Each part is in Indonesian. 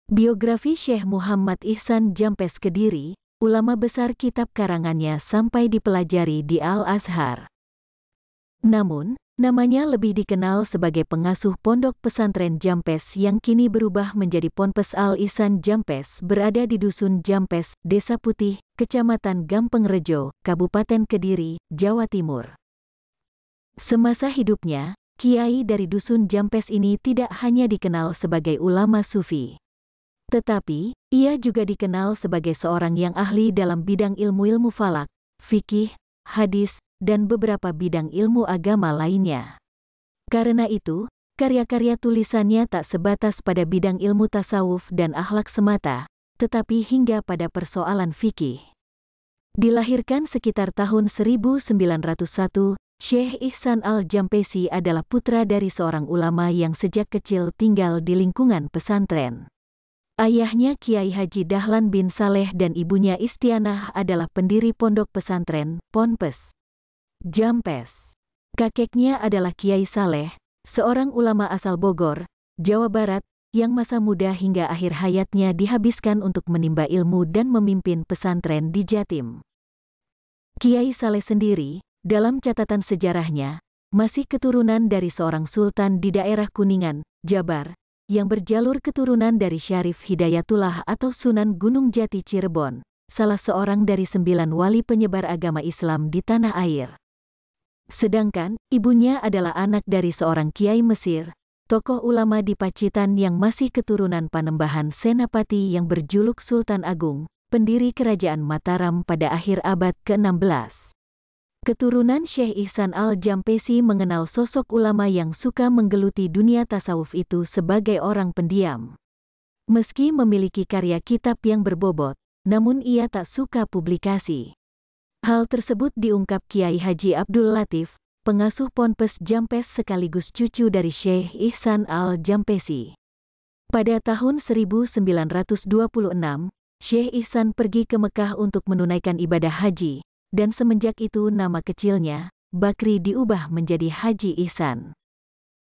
Biografi Syekh Muhammad Ihsan Jampes Kediri, ulama besar kitab karangannya sampai dipelajari di Al-Azhar. Namun, namanya lebih dikenal sebagai pengasuh pondok pesantren Jampes yang kini berubah menjadi Ponpes Al-Ihsan Jampes berada di Dusun Jampes, Desa Putih, Kecamatan Gampeng Rejo, Kabupaten Kediri, Jawa Timur. Semasa hidupnya, kiai dari Dusun Jampes ini tidak hanya dikenal sebagai ulama sufi, tetapi ia juga dikenal sebagai seorang yang ahli dalam bidang ilmu-ilmu falak, fikih, hadis, dan beberapa bidang ilmu agama lainnya. Karena itu, karya-karya tulisannya tak sebatas pada bidang ilmu tasawuf dan akhlak semata, tetapi hingga pada persoalan fikih. Dilahirkan sekitar tahun 1901, Syekh Ihsan Al-Jampesi adalah putra dari seorang ulama yang sejak kecil tinggal di lingkungan pesantren. Ayahnya Kiai Haji Dahlan bin Saleh dan ibunya Istianah adalah pendiri pondok pesantren, Ponpes Jampes. Kakeknya adalah Kiai Saleh, seorang ulama asal Bogor, Jawa Barat, yang masa muda hingga akhir hayatnya dihabiskan untuk menimba ilmu dan memimpin pesantren di Jatim. Kiai Saleh sendiri, dalam catatan sejarahnya, masih keturunan dari seorang sultan di daerah Kuningan, Jabar, yang berjalur keturunan dari Syarif Hidayatullah atau Sunan Gunung Jati Cirebon, salah seorang dari 9 wali penyebar agama Islam di tanah air. Sedangkan, ibunya adalah anak dari seorang kiai Mesir, tokoh ulama di Pacitan yang masih keturunan Panembahan Senapati yang berjuluk Sultan Agung, pendiri kerajaan Mataram pada akhir abad ke-16. Keturunan Syekh Ihsan Al-Jampesi mengenal sosok ulama yang suka menggeluti dunia tasawuf itu sebagai orang pendiam. Meski memiliki karya kitab yang berbobot, namun ia tak suka publikasi. Hal tersebut diungkap Kiai Haji Abdul Latif, pengasuh Ponpes Jampes sekaligus cucu dari Syekh Ihsan Al-Jampesi. Pada tahun 1926, Syekh Ihsan pergi ke Mekah untuk menunaikan ibadah haji, dan semenjak itu nama kecilnya, Bakri, diubah menjadi Haji Ihsan.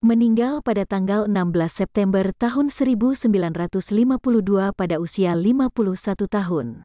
Meninggal pada tanggal 16 September tahun 1952 pada usia 51 tahun.